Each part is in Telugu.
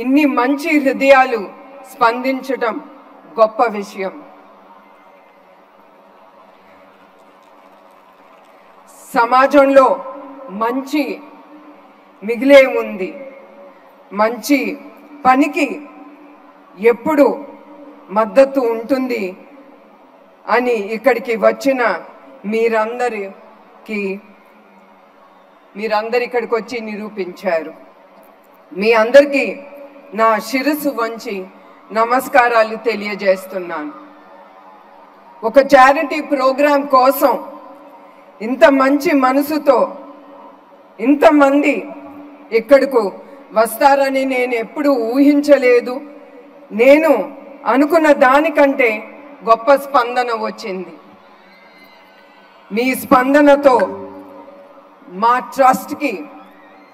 ఇన్ని మంచి హృదయాలు స్పందించడం గొప్ప విషయం. సమాజంలో మంచి మిగిలే ఉంది. మంచి పనికి ఎప్పుడు మద్దతు ఉంటుంది అని ఇక్కడికి వచ్చిన మీరందరూ ఇక్కడికి వచ్చి నిరూపించారు. మీ అందరికీ నా శిరస్సు వంచి నమస్కారాలు తెలియజేస్తున్నాను. ఒక చారిటీ ప్రోగ్రాం కోసం ఇంత మంచి మనసుతో ఇంతమంది ఇక్కడకు వస్తారని నేను ఎప్పుడూ ఊహించలేదు. నేను అనుకున్న దానికంటే గొప్ప స్పందన వచ్చింది. మీ స్పందనతో మా ట్రస్ట్కి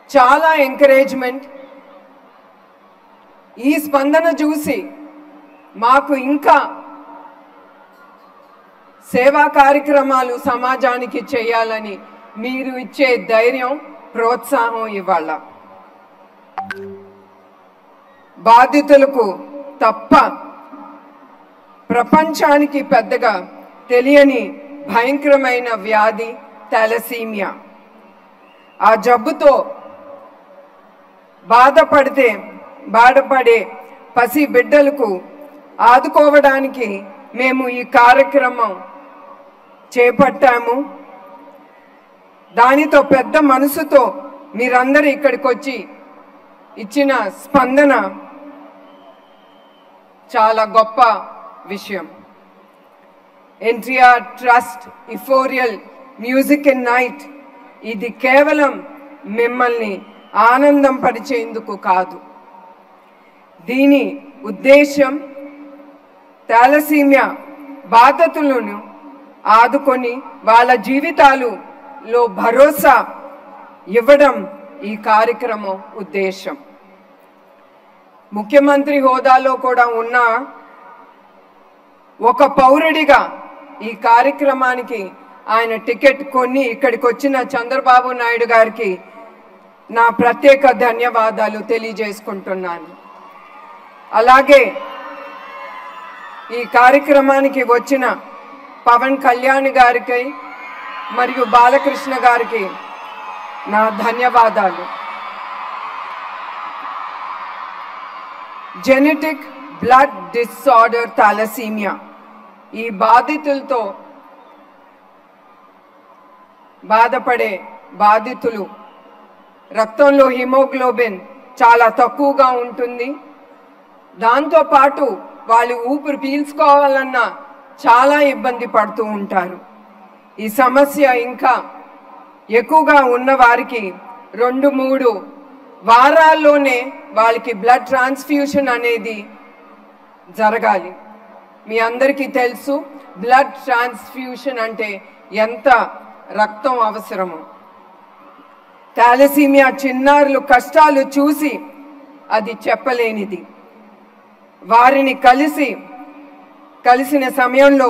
చాలా ఎంకరేజ్మెంట్. ఈ స్పందన చూసి మాకు ఇంకా సేవా కార్యక్రమాలు సమాజానికి చేయాలని మీరు ఇచ్చే ధైర్యం, ప్రోత్సాహం ఇవ్వాల. బాధితులకు తప్ప ప్రపంచానికి పెద్దగా తెలియని భయంకరమైన వ్యాధి థాలసీమియా. ఆ జబ్బుతో బాధపడే పసి బిడ్డలకు ఆదుకోవడానికి మేము ఈ కార్యక్రమం చేపట్టాము. దానితో పెద్ద మనసుతో మీరందరూ ఇక్కడికి వచ్చి ఇచ్చిన స్పందన చాలా గొప్ప విషయం. NTR trust euphoria music and night ఇది కేవలం మిమ్మల్ని ఆనందం పరిచేందుకు కాదు. దీని ఉద్దేశం థాలసీమియా బాధితులను ఆదుకొని వాళ్ళ జీవితాలలో భరోసా ఇవ్వడం ఈ కార్యక్రమం ఉద్దేశం. ముఖ్యమంత్రి హోదాలో కూడా ఉన్న ఒక పౌరుడిగా ఈ కార్యక్రమానికి ఆయన టికెట్ కొని ఇక్కడికి వచ్చిన చంద్రబాబు నాయుడు గారికి నా ప్రత్యేక ధన్యవాదాలు తెలియజేసుకుంటున్నాను. అలాగే ఈ కార్యక్రమానికి వచ్చిన పవన్ కళ్యాణ్ గారికి మరియు బాలకృష్ణ గారికి నా ధన్యవాదాలు. జెనెటిక్ బ్లడ్ డిసార్డర్ థాలసీమియా ఈ బాధితులతో బాధపడే బాధితులు రక్తంలో హిమోగ్లోబిన్ చాలా తక్కువగా ఉంటుంది. దాంతోపాటు వాళ్ళు ఊపిరి పీల్చుకోవాలన్నా చాలా ఇబ్బంది పడుతూ ఉంటారు. ఈ సమస్య ఇంకా ఎక్కువగా ఉన్న వారికి 2-3 వారాల్లోనే వాళ్ళకి బ్లడ్ ట్రాన్స్ఫ్యూషన్ అనేది జరగాలి. మీ అందరికీ తెలుసు బ్లడ్ ట్రాన్స్ఫ్యూషన్ అంటే ఎంత రక్తం అవసరమో. థాలసీమియా చిన్నారులు కష్టాలు చూసి అది చెప్పలేనిది. వారిని కలిసిన సమయంలో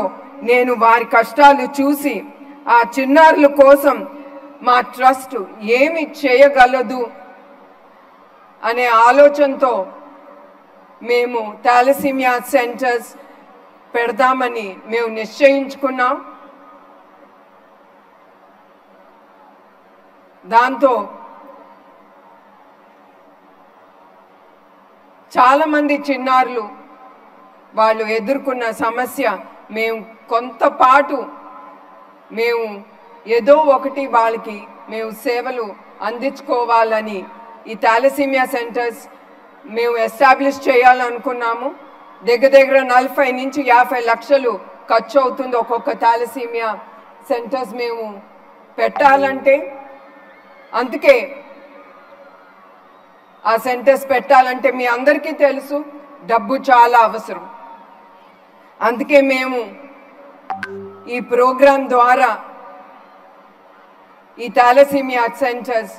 నేను వారి కష్టాలు చూసి ఆ చిన్నారుల కోసం మా ట్రస్ట్ ఏమి చేయగలదు అనే ఆలోచనతో మేము థాలసీమియా సెంటర్స్ పెడదామని మేము నిశ్చయించుకున్నాం. దాంతో చాలామంది చిన్నారులు వాళ్ళు ఎదుర్కొన్న సమస్య మేము కొంతపాటు మేము ఏదో ఒకటి వాళ్ళకి మేము సేవలు అందించుకోవాలని ఈ థాలసీమియా సెంటర్స్ మేము ఎస్టాబ్లిష్ చేయాలనుకున్నాము. దగ్గర 40 నుంచి 50 లక్షలు ఖర్చు అవుతుంది ఒక్కొక్క థాలసీమియా సెంటర్స్ మేము పెట్టాలంటే. అందుకే ఆ సెంటర్స్ పెట్టాలంటే మీ అందరికీ తెలుసు డబ్బు చాలా అవసరం. అందుకే మేము ఈ ప్రోగ్రాం ద్వారా ఈ థాలసీమియా సెంటర్స్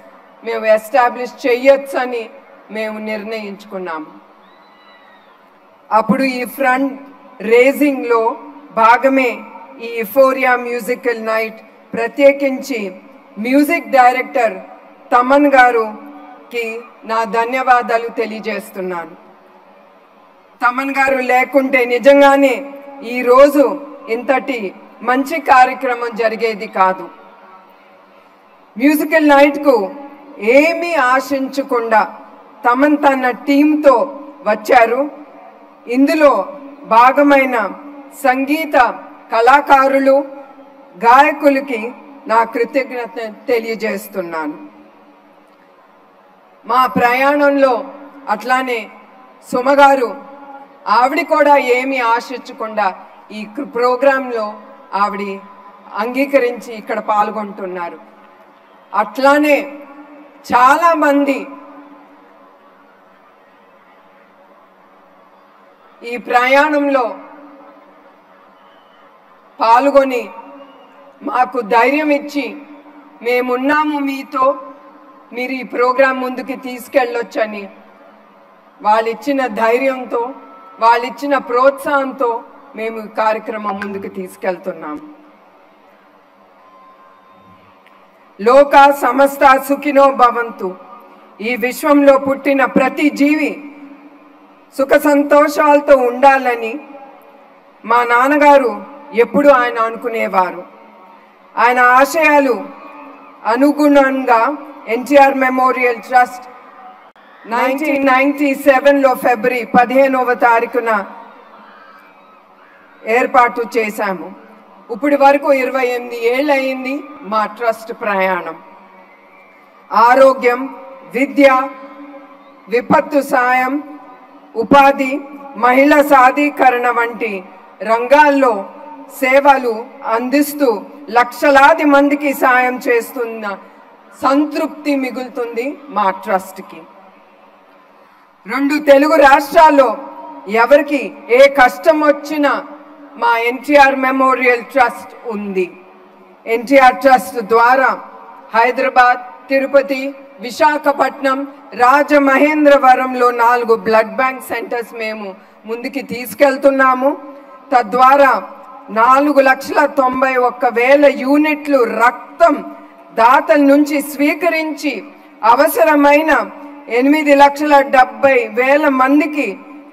మేము ఎస్టాబ్లిష్ చేయొచ్చని మేము నిర్ణయించుకున్నాము. అప్పుడు ఈ ఫ్రంట్ రేజింగ్లో భాగమే ఈ ఇఫోరియా మ్యూజికల్ నైట్. ప్రత్యేకించి మ్యూజిక్ డైరెక్టర్ తమన్ గారు కి నా ధన్యవాదాలు తెలియజేస్తున్నాను. తమన్ గారు లేకుంటే నిజంగానే ఈరోజు ఇంతటి మంచి కార్యక్రమం జరిగేది కాదు. మ్యూజికల్ నైట్కు ఏమీ ఆశించకుండా తమన్ తన టీంతో వచ్చారు. ఇందులో భాగమైన సంగీత కళాకారులు, గాయకులకి నా కృతజ్ఞత తెలియజేస్తున్నాను. మా ప్రయాణంలో అట్లానే సుమగారు ఆవిడ కూడా ఏమీ ఆశించకుండా ఈ ప్రోగ్రాంలో ఆవిడ అంగీకరించి ఇక్కడ పాల్గొంటున్నారు. అట్లానే చాలామంది ఈ ప్రయాణంలో పాల్గొని మాకు ధైర్యం ఇచ్చి మేమున్నాము మీతో, మీరు ఈ ప్రోగ్రాం ముందుకు తీసుకెళ్ళొచ్చని వాళ్ళిచ్చిన ధైర్యంతో, వాళ్ళిచ్చిన ప్రోత్సాహంతో మేము ఈ కార్యక్రమం ముందుకు తీసుకెళ్తున్నాము. లోక సమస్త సుఖినో భవంతు. ఈ విశ్వంలో పుట్టిన ప్రతి జీవి సుఖ సంతోషాలతో ఉండాలని మా నాన్నగారు ఎప్పుడు ఆయన అనుకునేవారు. ఆయన ఆశయాలు అనుగుణంగా ఎన్టీఆర్ మెమోరియల్ ట్రస్ట్ 1997లో ఫిబ్రవరి 15వ తారీఖున ఏర్పాటు చేశాము. ఇప్పటి వరకు 28 ఏళ్ళు అయింది మా ట్రస్ట్ ప్రయాణం. ఆరోగ్యం, విద్య, విపత్తు సాయం, ఉపాధి, మహిళా సాధికరణ వంటి రంగాల్లో సేవలు అందిస్తూ లక్షలాది మందికి సాయం చేస్తున్న సంతృప్తి మిగులుతుంది మా ట్రస్ట్కి. 2 తెలుగు రాష్ట్రాల్లో ఎవరికి ఏ కష్టం వచ్చినా మా ఎన్టీఆర్ మెమోరియల్ ట్రస్ట్ ఉంది. ఎన్టీఆర్ ట్రస్ట్ ద్వారా హైదరాబాద్, తిరుపతి, విశాఖపట్నం, రాజమహేంద్రవరంలో 4 బ్లడ్ బ్యాంక్ సెంటర్స్ మేము ముందుకి తీసుకెళ్తున్నాము. తద్వారా 4,91,000 యూనిట్లు రక్తం దాతల నుంచి స్వీకరించి అవసరమైన 8,70,000 మందికి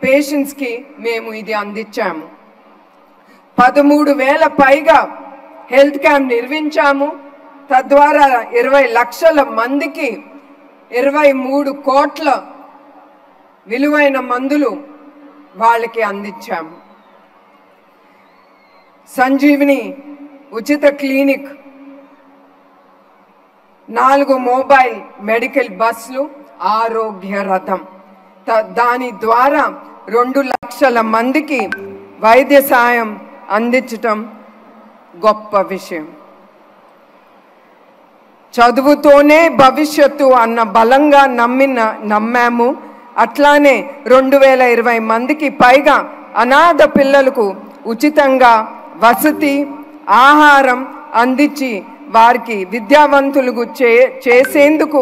పేషెంట్స్కి మేము ఇది అందించాము. 13,000 పైగా హెల్త్ క్యాంప్ నిర్వహించాము. తద్వారా 20 లక్షల మందికి 23 కోట్ల విలువైన మందులు వాళ్ళకి అందించాము. సంజీవిని ఉచిత క్లినిక్, 4 మొబైల్ మెడికల్ బస్సులు, ఆరోగ్య రథం, దాని ద్వారా 2 లక్షల మందికి వైద్య సాయం అందించటం గొప్ప విషయం. చదువుతోనే భవిష్యత్తు అన్న బలంగా నమ్మాము. అట్లానే 2020 మందికి పైగా అనాథ పిల్లలకు ఉచితంగా వసతి, ఆహారం అందించి వారికి విద్యావంతులకు చేసేందుకు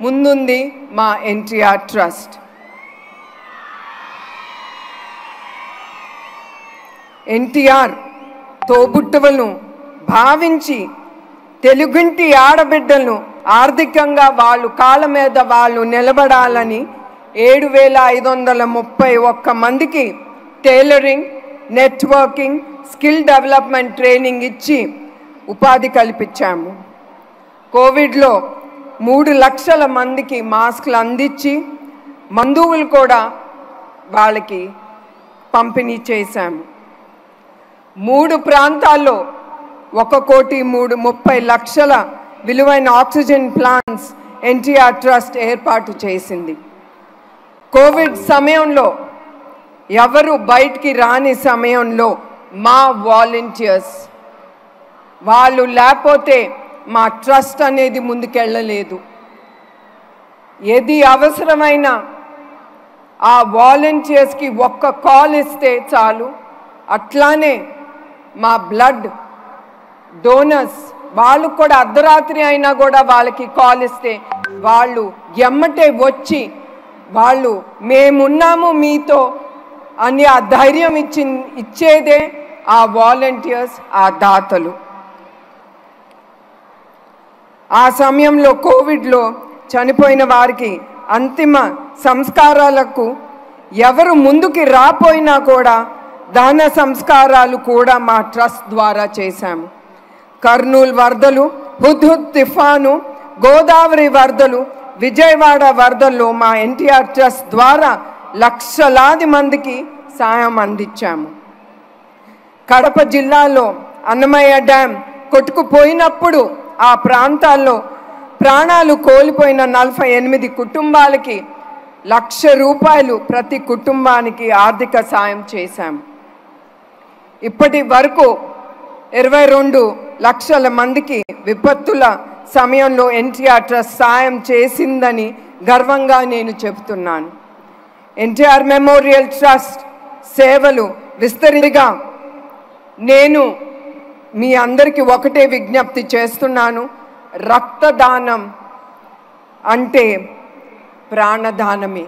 ముందుంది మా ఎన్టీఆర్ ట్రస్ట్. ఎన్టీఆర్ తోబుట్టువులను భావించి తెలుగింటి ఆడబిడ్డలను ఆర్థికంగా వాళ్ళు కాళ్ళ మీద వాళ్ళు నిలబడాలని 7,531 మందికి tailoring, networking, skill development training ఇచ్చి ఉపాధి కల్పించాము. కోవిడ్లో 3 లక్షల మందికి మాస్కులు అందించి మందువులు కూడా వాళ్ళకి పంపిణీ చేశాము. 3 ప్రాంతాల్లో 1,30,00,000 విలువైన ఆక్సిజన్ ప్లాంట్స్ ఎన్టీఆర్ ట్రస్ట్ ఏర్పాటు చేసింది. కోవిడ్ సమయంలో ఎవరు బయటికి రాని సమయంలో మా వాలంటీర్స్ వాళ్ళు లేకపోతే మా ట్రస్ట్ అనేది ముందుకెళ్ళలేదు. ఏది అవసరమైన ఆ వాలంటీర్స్కి ఒక్క కాల్ ఇస్తే చాలు. అట్లానే మా బ్లడ్ డోనర్స్ వాళ్ళు కూడా అర్ధరాత్రి అయినా కూడా వాళ్ళకి కాల్ ఇస్తే వాళ్ళు ఎమ్మటే వచ్చి వాళ్ళు మేమున్నాము మీతో అని ఆ ధైర్యం ఇచ్చేదే ఆ వాలంటీర్స్, ఆ దాతలు. ఆ సమయంలో కోవిడ్లో చనిపోయిన వారికి అంతిమ సంస్కారాలకు ఎవరు ముందుకి రాపోయినా కూడా దహన సంస్కారాలు కూడా మా ట్రస్ట్ ద్వారా చేశాము. కర్నూలు వరదలు, హుద్హుద్ తుఫాను, గోదావరి వరదలు, విజయవాడ వరదల్లో మా ఎన్టీఆర్ ట్రస్ట్ ద్వారా లక్షలాది మందికి సాయం అందించాము. కడప జిల్లాలో అన్నమయ్య డ్యామ్ కొట్టుకుపోయినప్పుడు ఆ ప్రాంతాల్లో ప్రాణాలు కోల్పోయిన 48 కుటుంబాలకి ₹1,00,000 ప్రతి కుటుంబానికి ఆర్థిక సాయం చేశాము. ఇప్పటి వరకు 22 లక్షల మందికి విపత్తుల సమయంలో ఎన్టీఆర్ ట్రస్ట్ సాయం చేసిందని గర్వంగా నేను చెబుతున్నాను. ఎన్టీఆర్ మెమోరియల్ ట్రస్ట్ సేవలు విస్తరిగా నేను మీ అందరికీ ఒకటే విజ్ఞప్తి చేస్తున్నాను. రక్తదానం అంటే ప్రాణదానమే.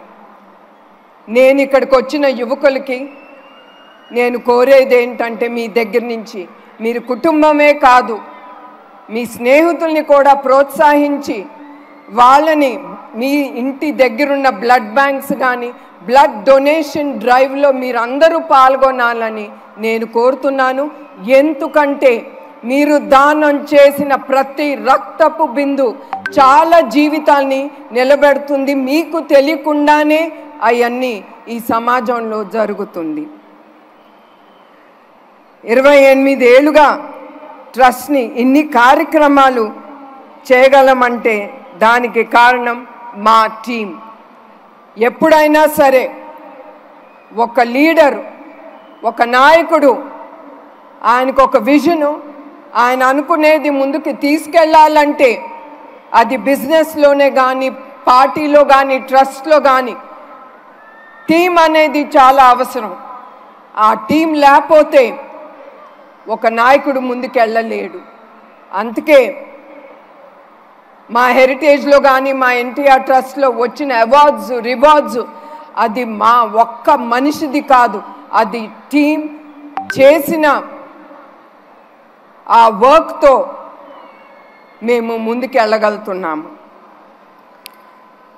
నేను ఇక్కడికి వచ్చిన యువకులకి నేను కోరేది ఏంటంటే, మీ దగ్గర నుంచి మీరు కుటుంబమే కాదు, మీ స్నేహితుల్ని కూడా ప్రోత్సహించి వాళ్ళని మీ ఇంటి దగ్గరున్న బ్లడ్ బ్యాంక్స్ కానీ బ్లడ్ డొనేషన్ డ్రైవ్లో మీరందరూ పాల్గొనాలని నేను కోరుతున్నాను. ఎందుకంటే మీరు దానం చేసిన ప్రతి రక్తపు బిందు చాలా జీవితాల్ని నిలబెడుతుంది. మీకు తెలియకుండానే అవన్నీ ఈ సమాజంలో జరుగుతుంది. 28 ఏళ్ళుగా ట్రస్ట్ని ఇన్ని కార్యక్రమాలు చేయగలమంటే దానికి కారణం మా టీం. ఎప్పుడైనా సరే ఒక లీడర్, ఒక నాయకుడు, ఆయనకు ఒక విజను, ఆయన అనుకునేది ముందుకు తీసుకెళ్ళాలంటే అది బిజినెస్లోనే కానీ పార్టీలో కానీ ట్రస్ట్లో కానీ టీం అనేది చాలా అవసరం. ఆ టీం లేకపోతే ఒక నాయకుడు ముందుకెళ్ళలేడు. అందుకే మా హెరిటేజ్లో కానీ మా ఎన్టీఆర్ ట్రస్ట్లో వచ్చిన అవార్డ్స్, రివార్డ్స్ అది మా ఒక్క మనిషిది కాదు, అది టీం చేసిన ఆ వర్క్తో మేము ముందుకు వెళ్ళగలుగుతున్నాము.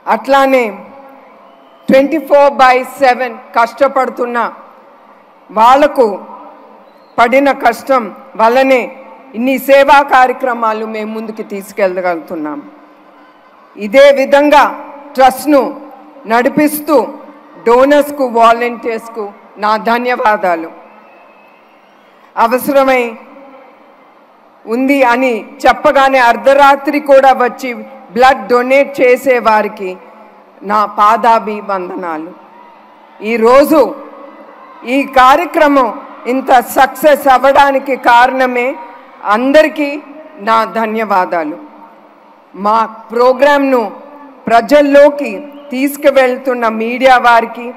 అట్లానే 24/7 కష్టపడుతున్న వాళ్లకు పడిన కష్టం వల్లనే ఇన్ని సేవా కార్యక్రమాలు మేము ముందుకు తీసుకెళ్ళగలుగుతున్నాం. ఇదే విధంగా ట్రస్ట్ను నడిపిస్తూ డోనర్స్కు, వాలంటీర్స్కు నా ధన్యవాదాలు. అవసరమై ఉంది అని చెప్పగానే అర్ధరాత్రి కూడా వచ్చి బ్లడ్ డొనేట్ చేసే వారికి నా పాదాభివందనాలు. ఈరోజు ఈ కార్యక్రమం ఇంత సక్సెస్ అవ్వడానికి కారణమే అందరికీ నా ధన్యవాదాలు. మా ప్రోగ్రామ్ను ప్రజల్లోకి తీసుకువెళ్తున్న మీడియా వారికి,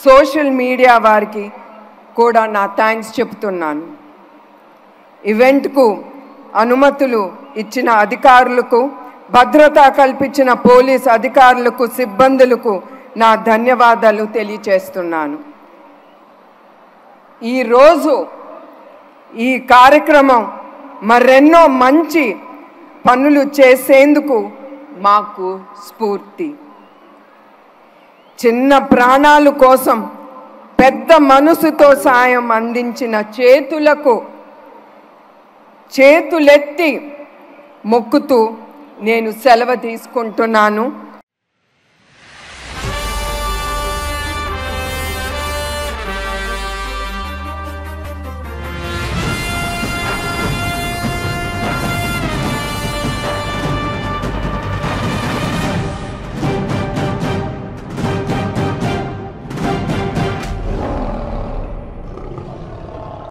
సోషల్ మీడియా వారికి కూడా నా థ్యాంక్స్ చెప్తున్నాను. ఈవెంట్కు అనుమతులు ఇచ్చిన అధికారులకు, భద్రత కల్పించిన పోలీస్ అధికారులకు, సిబ్బందులకు నా ధన్యవాదాలు తెలియచేస్తున్నాను. ఈరోజు ఈ కార్యక్రమం మరెన్నో మంచి పనులు చేసేందుకు మాకు స్ఫూర్తి. చిన్న ప్రాణాల కోసం పెద్ద మనసుతో సాయం అందించిన చేతులకు చేతులెత్తి మొక్కుతూ నేను సెలవు తీసుకుంటున్నాను.